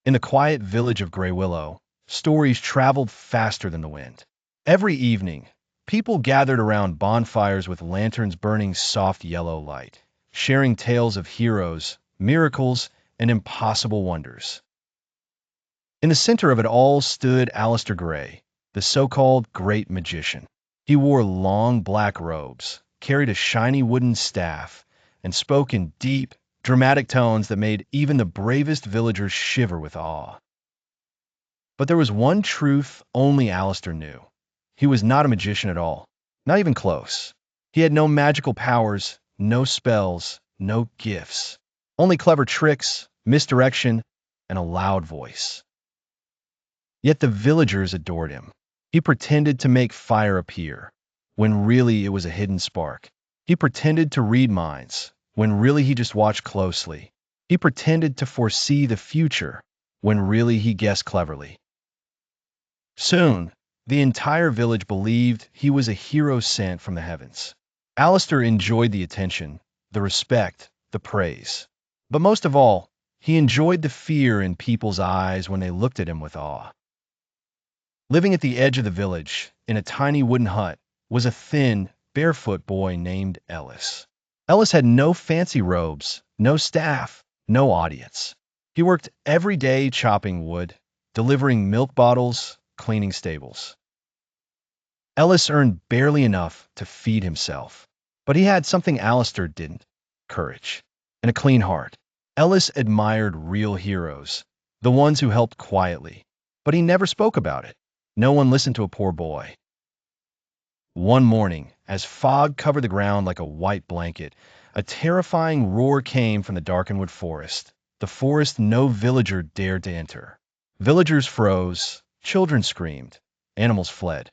In the quiet village of Grey Willow, stories traveled faster than the wind. Every evening, people gathered around bonfires with lanterns burning soft yellow light, sharing tales of heroes, miracles, and impossible wonders. In the center of it all stood Aleister Grey, the so-called Great Magician. He wore long black robes, carried a shiny wooden staff, and spoke in deep, dramatic tones that made even the bravest villagers shiver with awe. But there was one truth only Aleister knew. He was not a magician at all, not even close. He had no magical powers, no spells, no gifts. Only clever tricks, misdirection, and a loud voice. Yet the villagers adored him. He pretended to make fire appear, when really it was a hidden spark. He pretended to read minds, when really he just watched closely. He pretended to foresee the future, when really he guessed cleverly. Soon, the entire village believed he was a hero sent from the heavens. Aleister enjoyed the attention, the respect, the praise. But most of all, he enjoyed the fear in people's eyes when they looked at him with awe. Living at the edge of the village, in a tiny wooden hut, was a thin, barefoot boy named Ellis. Ellis had no fancy robes, no staff, no audience. He worked every day chopping wood, delivering milk bottles, cleaning stables. Ellis earned barely enough to feed himself. But he had something Aleister didn't: courage and a clean heart. Ellis admired real heroes, the ones who helped quietly. But he never spoke about it. No one listened to a poor boy. One morning, as fog covered the ground like a white blanket, a terrifying roar came from the darkened forest. The forest no villager dared to enter. Villagers froze, children screamed, animals fled.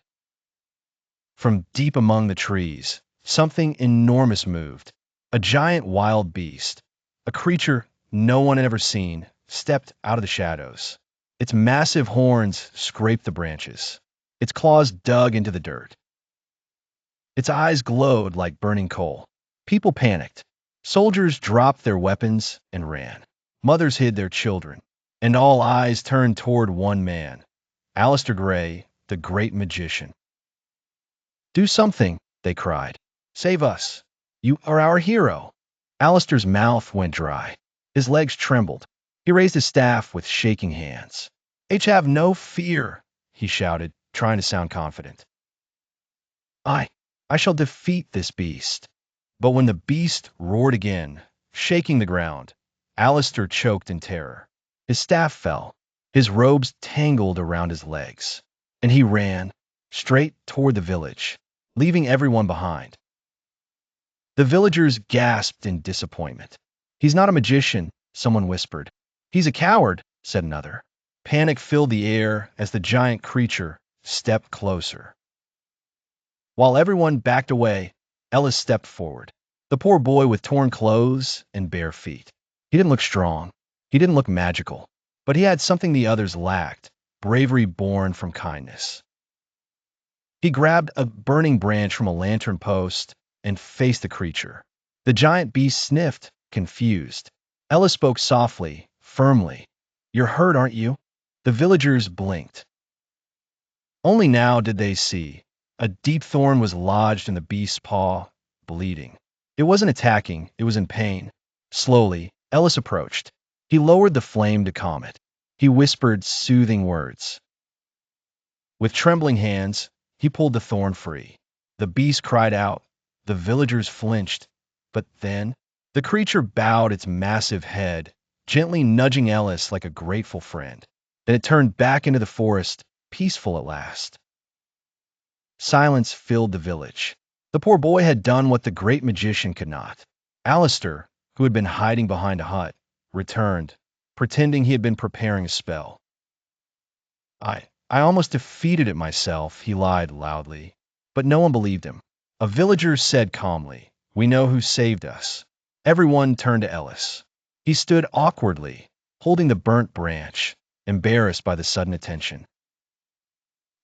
From deep among the trees, something enormous moved. A giant wild beast, a creature no one had ever seen, stepped out of the shadows. Its massive horns scraped the branches. Its claws dug into the dirt. Its eyes glowed like burning coal. People panicked. Soldiers dropped their weapons and ran. Mothers hid their children. And all eyes turned toward one man, Aleister Grey, the Great Magician. "Do something," they cried. "Save us. You are our hero." Aleister's mouth went dry. His legs trembled. He raised his staff with shaking hands. "Have no fear," he shouted, trying to sound confident. I shall defeat this beast." But when the beast roared again, shaking the ground, Aleister choked in terror. His staff fell. His robes tangled around his legs. And he ran, straight toward the village, leaving everyone behind. The villagers gasped in disappointment. "He's not a magician," someone whispered. "He's a coward," said another. Panic filled the air as the giant creature stepped closer. While everyone backed away, Ellis stepped forward. The poor boy with torn clothes and bare feet. He didn't look strong. He didn't look magical. But he had something the others lacked: bravery born from kindness. He grabbed a burning branch from a lantern post and faced the creature. The giant beast sniffed, confused. Ellis spoke softly, firmly. "You're hurt, aren't you?" The villagers blinked. Only now did they see. A deep thorn was lodged in the beast's paw, bleeding. It wasn't attacking, it was in pain. Slowly, Ellis approached. He lowered the flame to calm it. He whispered soothing words. With trembling hands, he pulled the thorn free. The beast cried out. The villagers flinched. But then, the creature bowed its massive head, gently nudging Ellis like a grateful friend. Then it turned back into the forest, peaceful at last. Silence filled the village. The poor boy had done what the Great Magician could not. Aleister, who had been hiding behind a hut, returned, pretending he had been preparing a spell. I almost defeated it myself," he lied loudly. But no one believed him. A villager said calmly, "We know who saved us." Everyone turned to Ellis. He stood awkwardly, holding the burnt branch, embarrassed by the sudden attention.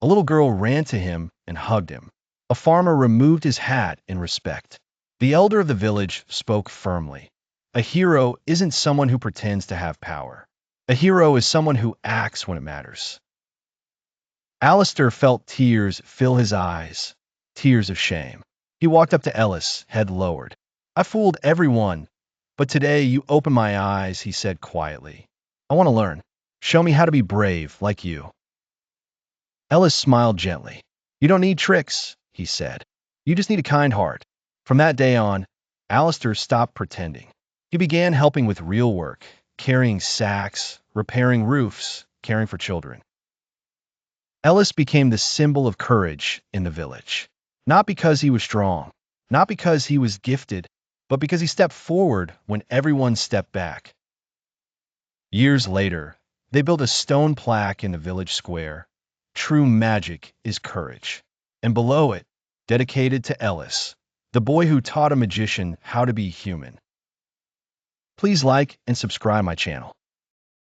A little girl ran to him and hugged him. A farmer removed his hat in respect. The elder of the village spoke firmly. "A hero isn't someone who pretends to have power. A hero is someone who acts when it matters. Alistair felt tears fill his eyes, tears of shame. He walked up to Ellis, head lowered. I fooled everyone, but today you opened my eyes, he said quietly. I want to learn. Show me how to be brave like you. Ellis smiled gently. You don't need tricks, he said. You just need a kind heart. From that day on, Alistair stopped pretending. He began helping with real work, carrying sacks, repairing roofs, caring for children. Ellis became the symbol of courage in the village. Not because he was strong, not because he was gifted, but because he stepped forward when everyone stepped back. Years later, they built a stone plaque in the village square. True magic is courage. And below it, dedicated to Ellis, the boy who taught a magician how to be human. Please like and subscribe my channel.